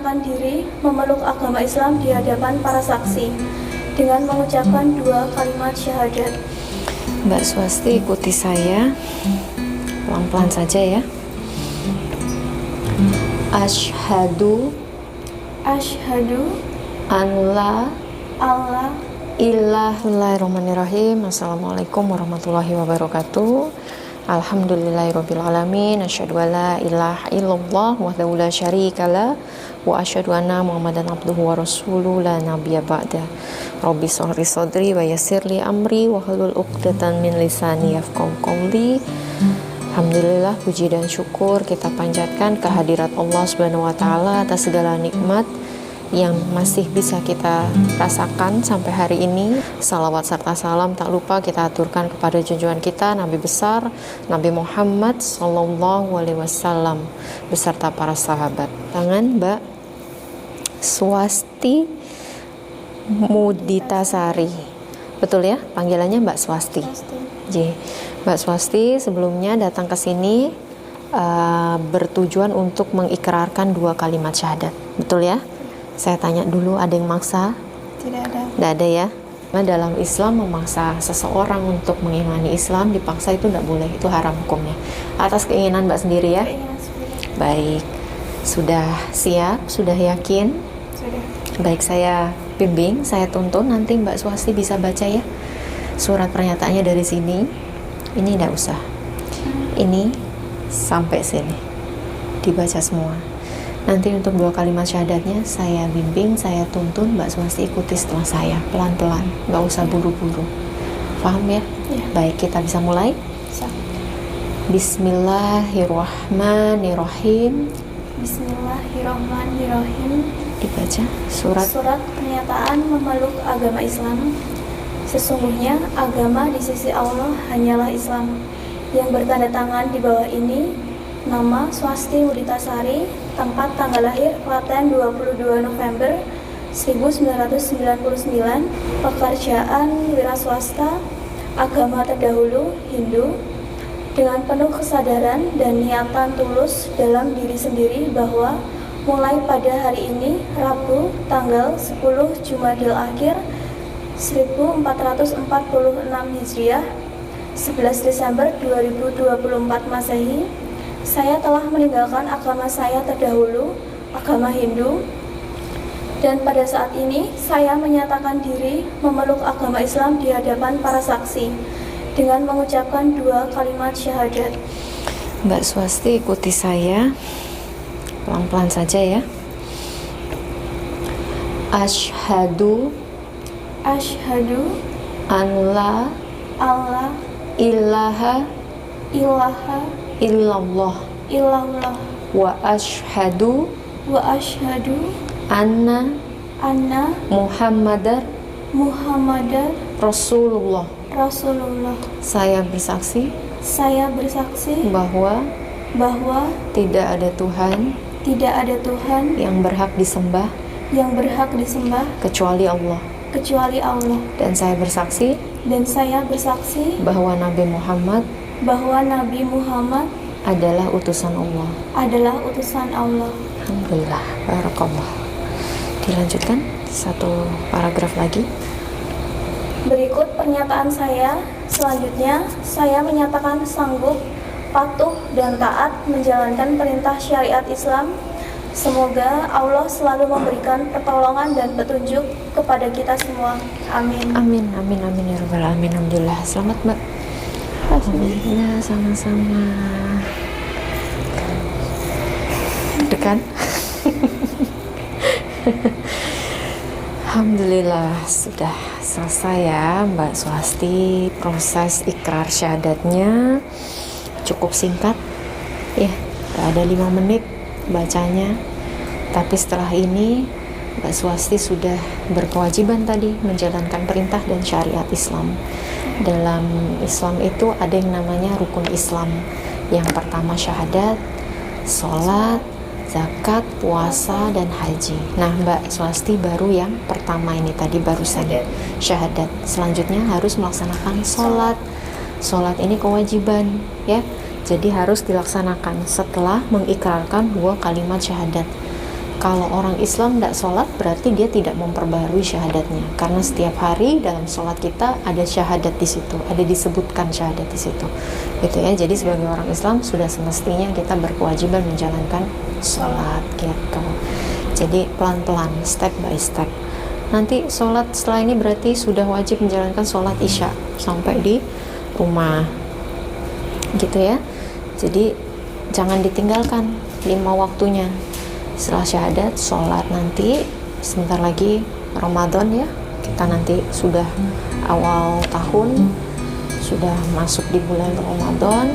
menyatakan diri memeluk agama Islam di hadapan para saksi dengan mengucapkan 2 kalimat syahadat. Mbak Swasti, ikuti saya pelan-pelan saja ya. Asyhadu an la Bismillahirrahmanirrahim. Assalamualaikum warahmatullahi wabarakatuh. Alhamdulillahirabbil alamin. Asyhadu alla ilaha illallah wahdahu la syarikalah wa asyhadu anna Muhammadan abduhu wa rasuluhu la nabiyya ba'da. Rabbi shrah sadri wa yassir li amri wa hlul 'uqdatam min lisani yafqahu qawli. Alhamdulillah, puji dan syukur kita panjatkan kehadirat Allah Subhanahu wa taala atas segala nikmat yang masih bisa kita rasakan sampai hari ini. Salawat serta salam tak lupa kita aturkan kepada junjungan kita Nabi besar Nabi Muhammad sallallahu alaihi wasallam beserta para sahabat. Tangan Mbak Swasti Muditasari. Betul ya panggilannya Mbak Swasti? J. Mbak Swasti sebelumnya datang ke sini bertujuan untuk mengikrarkan 2 kalimat syahadat. Betul ya? Saya tanya dulu, ada yang maksa? Tidak ada. Tidak ada ya? Nah, dalam Islam memaksa seseorang untuk mengimani Islam, dipaksa itu tidak boleh, itu haram hukumnya. Atas keinginan Mbak sendiri ya? Keinginan sendiri. Baik, sudah siap, sudah yakin? Sudah. Baik, saya bimbing, saya tuntun, nanti Mbak Swasti bisa baca ya surat pernyataannya dari sini. Ini tidak usah, ini sampai sini dibaca semua. Nanti untuk 2 kalimat syahadatnya saya bimbing, saya tuntun, Mbak Swasti ikuti setelah saya pelan-pelan, nggak usah buru-buru. Paham ya? Ya. Baik, kita bisa mulai. Bismillahirrahmanirrahim. Bismillahirrahmanirrahim. Dibaca surat Pernyataan memeluk agama Islam. Sesungguhnya agama di sisi Allah hanyalah Islam. Yang bertanda tangan di bawah ini: nama Swasti Muditasari, tempat tanggal lahir Klaten 22 November 1999, pekerjaan wira swasta, agama terdahulu Hindu. Dengan penuh kesadaran dan niatan tulus dalam diri sendiri bahwa mulai pada hari ini, Rabu, tanggal 10 Jumadil Akhir 1446 Hijriah, 11 Desember 2024 Masehi, saya telah meninggalkan agama saya terdahulu, agama Hindu, dan pada saat ini saya menyatakan diri memeluk agama Islam di hadapan para saksi dengan mengucapkan 2 kalimat syahadat. Mbak Swasti, ikuti saya pelan-pelan saja ya. Asyhadu an la ilaha illallah wa asyhadu anna Muhammadar Rasulullah. Saya bersaksi bahwa tidak ada Tuhan yang berhak disembah kecuali Allah. Dan saya bersaksi bahwa Nabi Muhammad adalah utusan Allah. Alhamdulillah, barakallah. Dilanjutkan 1 paragraf lagi. Berikut pernyataan saya. Selanjutnya, saya menyatakan sanggup, patuh, dan taat menjalankan perintah syariat Islam. Semoga Allah selalu memberikan pertolongan dan petunjuk kepada kita semua. Amin. Amin, amin, amin ya rabbal alamin. Alhamdulillah. Selamat Mbak. Alhamdulillah, sama-sama. Dekan. Alhamdulillah sudah selesai ya Mbak Swasti. Proses ikrar syahadatnya cukup singkat ya, ada 5 menit bacanya. Tapi setelah ini Mbak Swasti sudah berkewajiban tadi menjalankan perintah dan syariat Islam. Dalam Islam itu ada yang namanya rukun Islam. Yang pertama syahadat, sholat, zakat, puasa, dan haji. Nah, Mbak Swasti baru yang pertama ini tadi barusan syahadat. Selanjutnya harus melaksanakan sholat. Sholat ini kewajiban ya, jadi harus dilaksanakan setelah mengikrarkan 2 kalimat syahadat. Kalau orang Islam tidak sholat berarti dia tidak memperbarui syahadatnya, karena setiap hari dalam sholat kita ada syahadat di situ, ada disebutkan syahadat di situ, gitu ya. Jadi sebagai orang Islam sudah semestinya kita berkewajiban menjalankan sholat, gitu. Jadi pelan-pelan, step by step. Nanti sholat setelah ini berarti sudah wajib menjalankan sholat isya sampai di rumah, gitu ya. Jadi jangan ditinggalkan 5 waktunya. Setelah syahadat, sholat nanti sebentar lagi Ramadan ya. Kita nanti sudah awal tahun, sudah masuk di bulan Ramadan,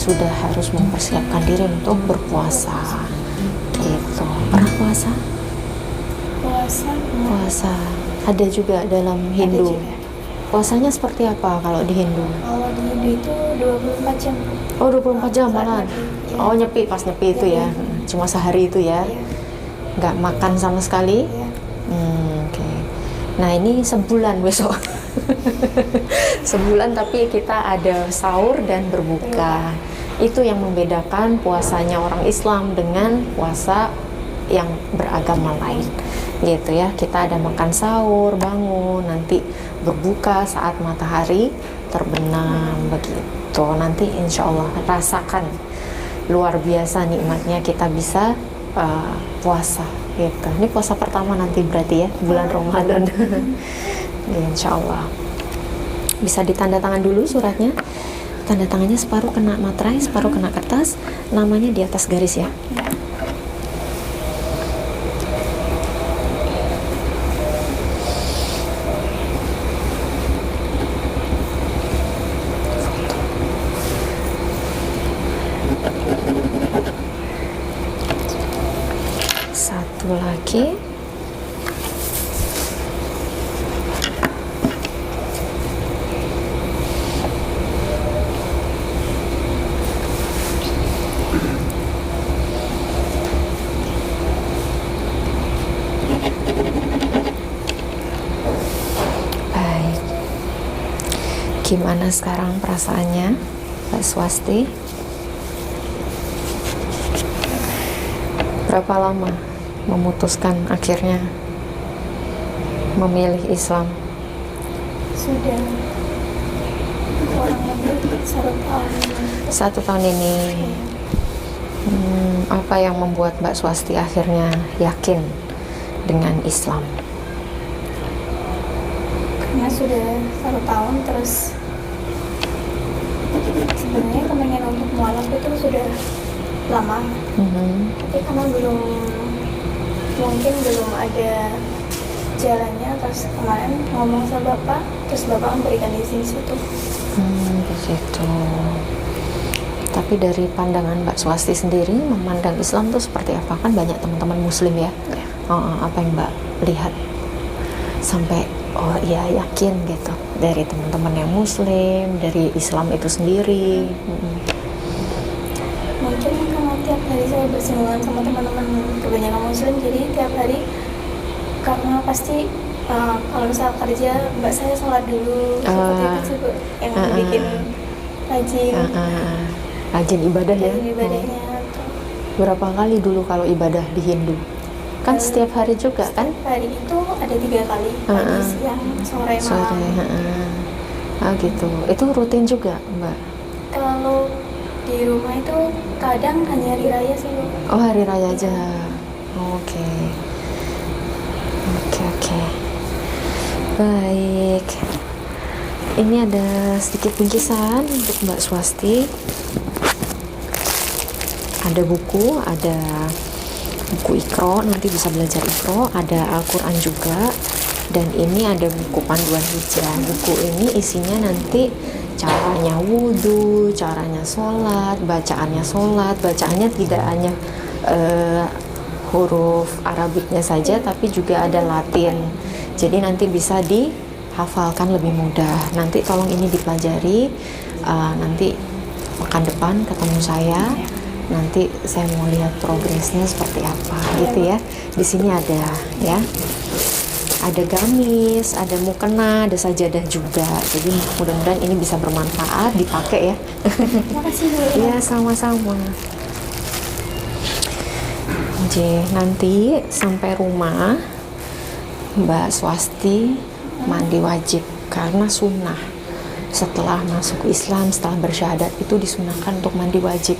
sudah harus mempersiapkan diri untuk berpuasa. Gitu. Pernah puasa? Puasa. Ada juga dalam Hindu. Puasanya seperti apa kalau di Hindu? Kalau di Hindu itu 24 jam. Oh, 24 jam malah. Ya. Oh, nyepi, pas nyepi itu ya. Cuma sehari itu ya. Nggak makan sama sekali. Ya. Oke. Nah, ini sebulan besok. Sebulan tapi kita ada sahur dan berbuka. Itu yang membedakan puasanya orang Islam dengan puasa yang beragama lain, gitu ya. Kita ada makan sahur, bangun, nanti berbuka saat matahari terbenam, begitu. Nanti insya Allah rasakan luar biasa nikmatnya kita bisa puasa, gitu. Ini puasa pertama nanti berarti ya, bulan Ramadan. Ya, insya Allah. Bisa ditanda tangan dulu suratnya. Tanda tangannya separuh kena materai, separuh kena kertas, namanya di atas garis ya. Satu lagi. Baik. Gimana sekarang perasaannya, Mbak Swasti? Berapa lama memutuskan akhirnya memilih Islam? Sudah kurang lebih 1 tahun. 1 tahun ini. Apa yang membuat Mbak Swasti akhirnya yakin dengan Islam? Karena sudah 1 tahun, terus sebenarnya keinginan untuk mualaf itu sudah lama, tapi karena mungkin belum ada jalannya. Terus kemarin ngomong sama bapak, terus bapak memberikan izin situ. Begitu. Tapi dari pandangan Mbak Swasti sendiri memandang Islam itu seperti apa? Kan banyak teman-teman Muslim ya. Apa yang Mbak lihat sampai oh iya yakin gitu dari teman-teman yang Muslim, dari Islam itu sendiri? Mungkin karena tiap hari saya bersinggungan sama teman-teman kebanyakan Muslim, jadi tiap hari karena pasti kalau misal kerja mbak saya sholat dulu, seperti itu juga yang bikin rajin ibadah ya. Ibadahnya Berapa kali dulu kalau ibadah di Hindu? Kan setiap hari juga kan? Hari itu ada 3 kali, pagi, siang, sore, malam. Gitu. Itu rutin juga Mbak? Kalau di rumah itu kadang hanya hari raya sih, Bu. Oh, hari raya aja. Oke. Baik. Ini ada sedikit bingkisan untuk Mbak Swasti. Ada buku, ada buku Iqra, nanti bisa belajar Iqra, ada Al-Quran juga, dan ini ada buku panduan hijrah. Buku ini isinya nanti caranya wudhu, caranya sholat, bacaannya tidak hanya huruf Arabiknya saja, tapi juga ada Latin. Jadi nanti bisa dihafalkan lebih mudah. Nanti tolong ini dipelajari. Nanti pekan depan ketemu saya. Nanti saya mau lihat progresnya seperti apa, gitu ya. Di sini ada ya. Ada gamis, ada mukena, ada sajadah juga. Jadi mudah-mudahan ini bisa bermanfaat, dipakai ya. Terima kasih, Bu. Iya, sama-sama. Nanti sampai rumah Mbak Swasti mandi wajib karena sunnah. Setelah masuk Islam, setelah bersyahadat itu disunahkan untuk mandi wajib.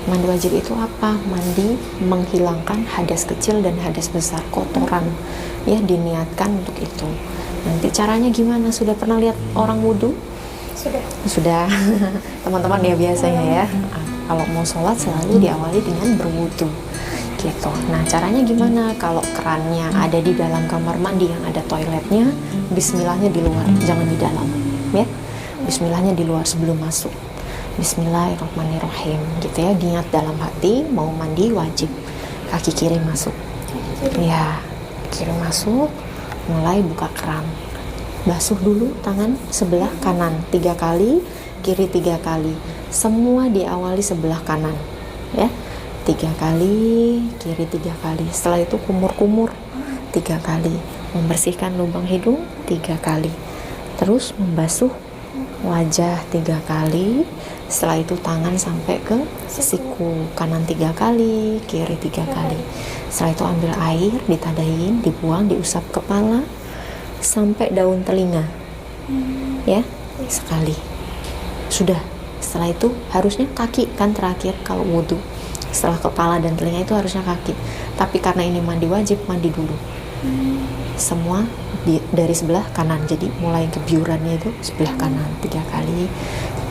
Mandi wajib itu apa? Mandi menghilangkan hadas kecil dan hadas besar, kotoran. Ya, diniatkan untuk itu. Nanti caranya gimana? Sudah pernah lihat orang wudhu? Sudah. Teman-teman ya biasanya ya. Kalau mau sholat selalu diawali dengan berwudhu. Gitu. Nah, caranya gimana? Kalau kerannya ada di dalam kamar mandi yang ada toiletnya, bismillahnya di luar, jangan di dalam, ya. Bismillahnya di luar sebelum masuk. Bismillahirrahmanirrahim, gitu ya. Niat dalam hati mau mandi wajib. Kaki kiri masuk. Ya, kiri masuk, mulai buka keran. Basuh dulu tangan sebelah kanan 3 kali, kiri 3 kali. Semua diawali sebelah kanan, ya. 3 kali, kiri 3 kali. Setelah itu kumur-kumur 3 kali. Membersihkan lubang hidung 3 kali. Terus membasuh wajah 3 kali. Setelah itu tangan sampai ke siku. Kanan 3 kali, kiri 3 kali. Setelah itu ambil air, ditadain, dibuang, diusap kepala sampai daun telinga. Ya, sekali. Sudah. Setelah itu harusnya kaki kan terakhir kalau wudhu. Setelah kepala dan telinga itu harusnya kaki. Tapi karena ini mandi wajib, mandi dulu. Semua dari sebelah kanan. Jadi mulai kebiurannya itu sebelah kanan 3 kali,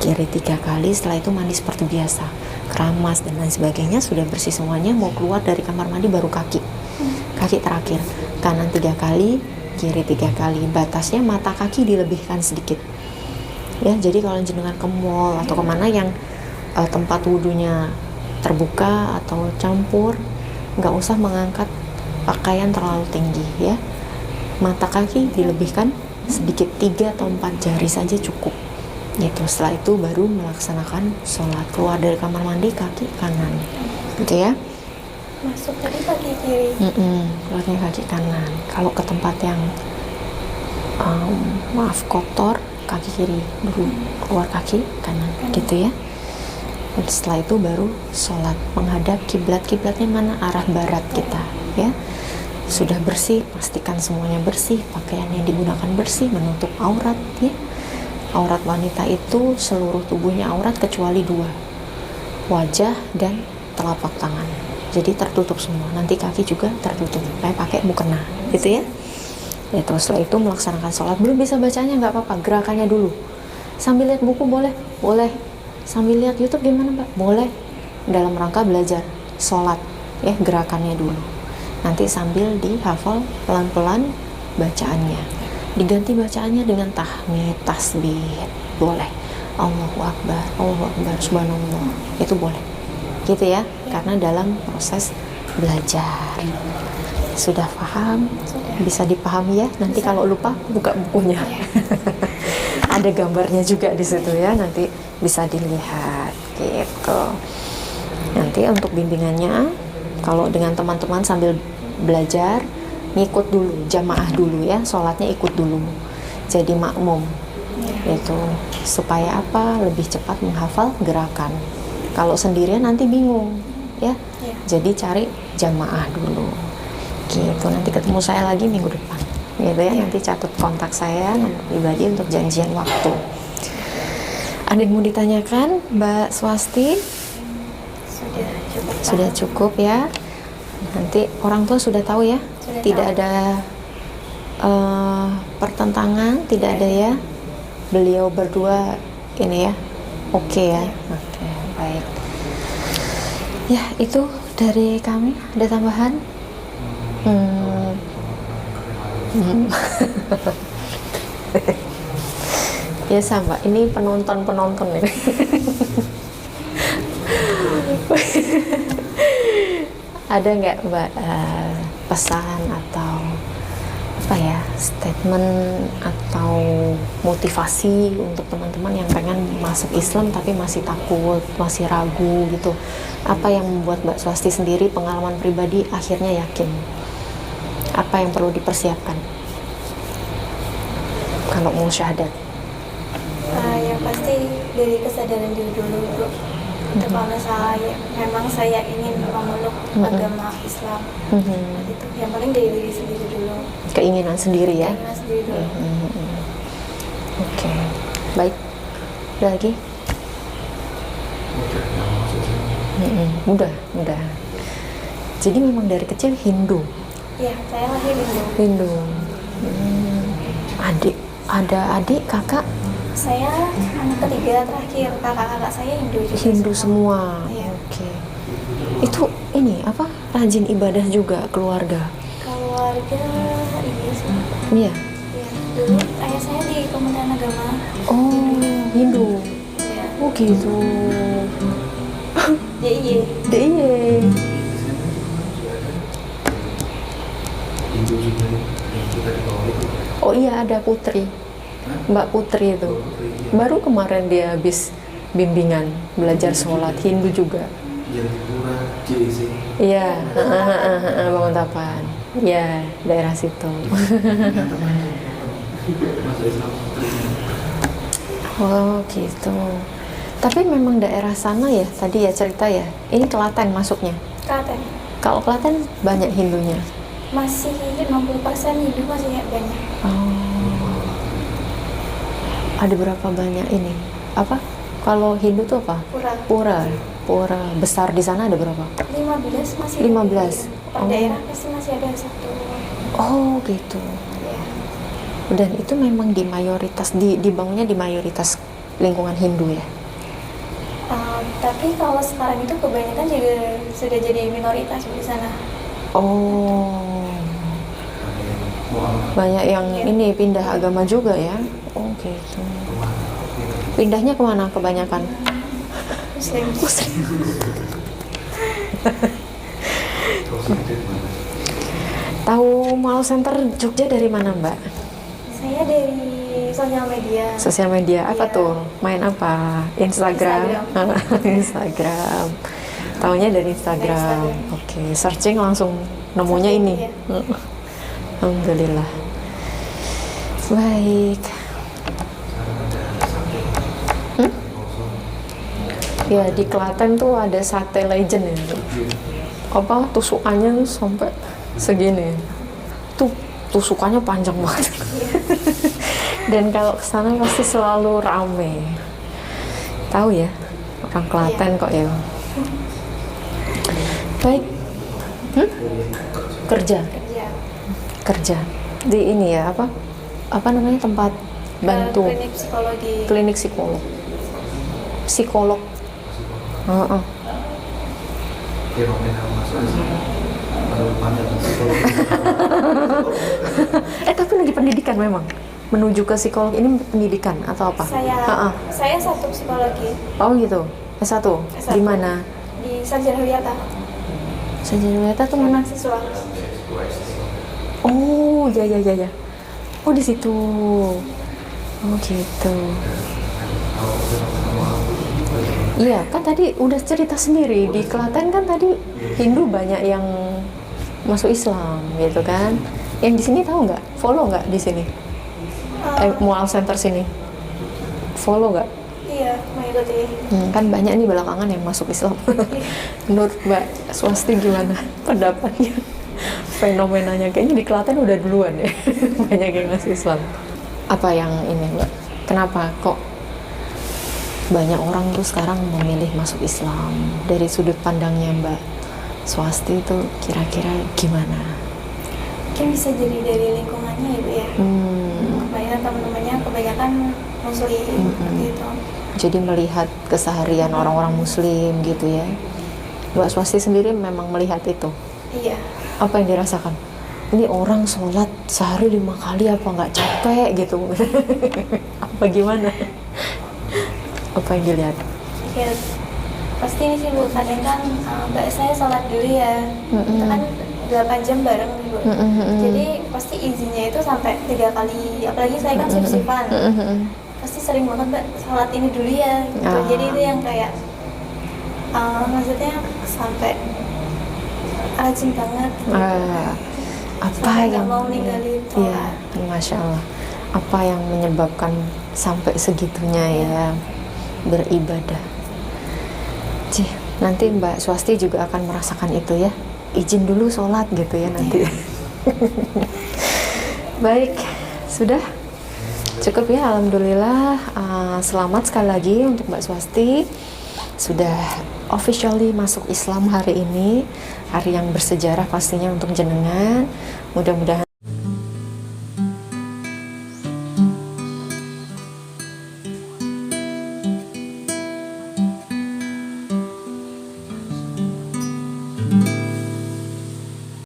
kiri 3 kali. Setelah itu mandi seperti biasa, keramas dan lain sebagainya. Sudah bersih semuanya, mau keluar dari kamar mandi baru kaki. Kaki terakhir. Kanan 3 kali, kiri 3 kali. Batasnya mata kaki dilebihkan sedikit. Ya, jadi kalau jenengan ke mall atau kemana yang tempat wudhunya terbuka atau campur, nggak usah mengangkat pakaian terlalu tinggi, ya. Mata kaki dilebihkan sedikit, 3 atau 4 jari saja cukup. Gitu. Setelah itu baru melaksanakan sholat. Keluar dari kamar mandi kaki kanan, gitu ya. Masuk tadi kaki kiri. Keluarnya kaki kanan. Kalau ke tempat yang kotor, kaki kiri dulu, keluar kaki kanan, gitu ya. Setelah itu baru sholat menghadap kiblat. Kiblatnya mana? Arah barat kita, ya. Sudah bersih, pastikan semuanya bersih, pakaian yang digunakan bersih, menutup aurat, ya. Aurat wanita itu seluruh tubuhnya aurat kecuali 2, wajah dan telapak tangan. Jadi tertutup semua. Nanti kaki juga tertutup, kayak pakai mukena, gitu ya. Ya, terus setelah itu melaksanakan sholat. Belum bisa bacanya nggak apa-apa, gerakannya dulu. Sambil lihat buku boleh, sambil lihat YouTube gimana Mbak? Boleh. Dalam rangka belajar sholat, ya, gerakannya dulu. Nanti sambil dihafal pelan-pelan bacaannya. Diganti bacaannya dengan tahmid, tasbih, boleh. Allahu Akbar, subhanallah, itu boleh. Gitu ya, karena dalam proses belajar. Sudah paham? Bisa dipahami ya? Nanti kalau lupa buka bukunya. Ada gambarnya juga di situ ya, nanti bisa dilihat gitu. Nanti untuk bimbingannya, kalau dengan teman-teman sambil belajar, ngikut dulu, jamaah dulu ya, sholatnya ikut dulu, jadi makmum itu supaya apa? Lebih cepat menghafal gerakan. Kalau sendirian nanti bingung ya, jadi cari jamaah dulu gitu. Nanti ketemu saya lagi minggu depan gitu ya. Nanti catat kontak saya, nomor pribadi untuk janjian waktu. Ada yang mau ditanyakan Mbak Swasti? Sudah cukup ya. Nanti orang tua sudah tahu ya, tidak ada pertentangan, tidak ada ya. Beliau berdua ini ya, oke ya. Oke, baik. Ya, itu dari kami. Ada tambahan? Ya sama, ini penonton ini. Ada nggak Mbak pesan atau apa ya, statement atau motivasi untuk teman-teman yang pengen masuk Islam tapi masih takut, masih ragu gitu? Apa yang membuat Mbak Swasti sendiri pengalaman pribadi akhirnya yakin? Apa yang perlu dipersiapkan kalau mau syahadat? Yang pasti dari kesadaran diri dulu, Bu. itu kalau saya memang saya ingin memeluk agama Islam. Itu yang paling dari diri sendiri dulu, keinginan sendiri ya. keinginan sendiri dulu. Oke, baik. Ada lagi? Mudah. Jadi memang dari kecil Hindu. Iya, saya lahir Hindu. Hindu. Ada adik, kakak? Saya anak ketiga terakhir, kakak-kakak saya Hindu juga. Hindu semua. Iya. Oke. Itu ini apa? Rajin ibadah juga keluarga. Keluarga iya sih. Iya. Iya. Dulu ayah saya di Kementerian Agama. Oh, Hindu. Iya. Oh gitu. DIY. DIY. Oh iya, ada Putri. Mbak Putri itu. Baru kemarin dia habis bimbingan belajar sholat Hindu juga. Iya, Banguntapan. Iya, daerah situ. Oh gitu. Tapi memang daerah sana ya, tadi ya cerita ya. Ini Klaten masuknya. Klaten. Kalau Klaten banyak Hindunya. Masih 50% Hindu, masih banyak. Oh. Ada berapa banyak ini? Apa? Kalau Hindu tuh apa? Pura besar di sana ada berapa? 15 masih. 15. Per daerah pasti masih ada satu. Oh gitu. Ya. Dan itu memang di mayoritas dibangunnya di mayoritas lingkungan Hindu ya. Tapi kalau sekarang itu kebanyakan juga sudah jadi minoritas di sana. Oh. Banyak yang ini pindah agama juga ya. Oh gitu. Pindahnya kemana kebanyakan? Muslim. Tahu Mall Center Jogja dari mana Mbak? Saya dari sosial media. Apa Iya. tuh? Main apa? Instagram. Instagram. Taunya dari Instagram. Oke, searching langsung nemunya Searching, ini. iya. Alhamdulillah. Baik. Ya di Klaten tuh ada sate legend ya. Apa tusukannya sampai segini. Tuh tusukannya panjang banget. Dan kalau kesana pasti selalu rame. Tahu ya orang Klaten kok ya. Baik. Kerja di ini ya apa namanya tempat bantu klinik psikolog. Tapi lagi pendidikan memang menuju ke psikolog ini pendidikan atau apa? Saya satu psikologi. Oh gitu. S1. Di mana? Di Sarjana Wiyata. Sarjana Wiyata tuh mana? Siswa. Oh ya. Oh di situ. Oh gitu. Iya kan tadi udah cerita sendiri di Klaten kan tadi Hindu banyak yang masuk Islam gitu kan. Yang di sini tahu nggak? Follow nggak di sini? Mall Center sini. Follow nggak? Iya, mengikuti. Kan banyak nih belakangan yang masuk Islam. Menurut Mbak Swasti gimana pendapatnya? Fenomenanya kayaknya di Klaten udah duluan ya. Banyak yang masuk Islam. Apa yang ini Mbak? Kenapa kok banyak orang tuh sekarang memilih masuk Islam? Dari sudut pandangnya Mbak Swasti itu kira-kira gimana? Mungkin bisa jadi dari lingkungannya Ibu ya. Kebanyakan teman-temannya kebanyakan Muslim gitu. Jadi melihat keseharian orang-orang Muslim gitu ya. Mbak Swasti sendiri memang melihat itu? Iya. Apa yang dirasakan? Ini orang sholat sehari 5 kali apa nggak capek gitu? Apa gimana? Apa yang dilihat? Ya, pasti ini sih Bu, kadang kan Mbak saya sholat dulu ya. Kita kan 8 jam bareng nih Bu. Jadi pasti izinnya itu sampai 3 kali. Apalagi saya kan shift-shiftan. Pasti sering banget Mbak sholat ini dulu ya gitu. Jadi itu yang kayak maksudnya sampai rajin banget gitu. Apa yang mau ninggalin iya, Masya Allah. Apa yang menyebabkan sampai segitunya ya beribadah? Nanti Mbak Swasti juga akan merasakan itu ya. Izin dulu sholat gitu ya nanti. Baik, sudah cukup ya, alhamdulillah. Selamat sekali lagi untuk Mbak Swasti, sudah officially masuk Islam hari ini, hari yang bersejarah pastinya untuk jenengan. Mudah-mudahan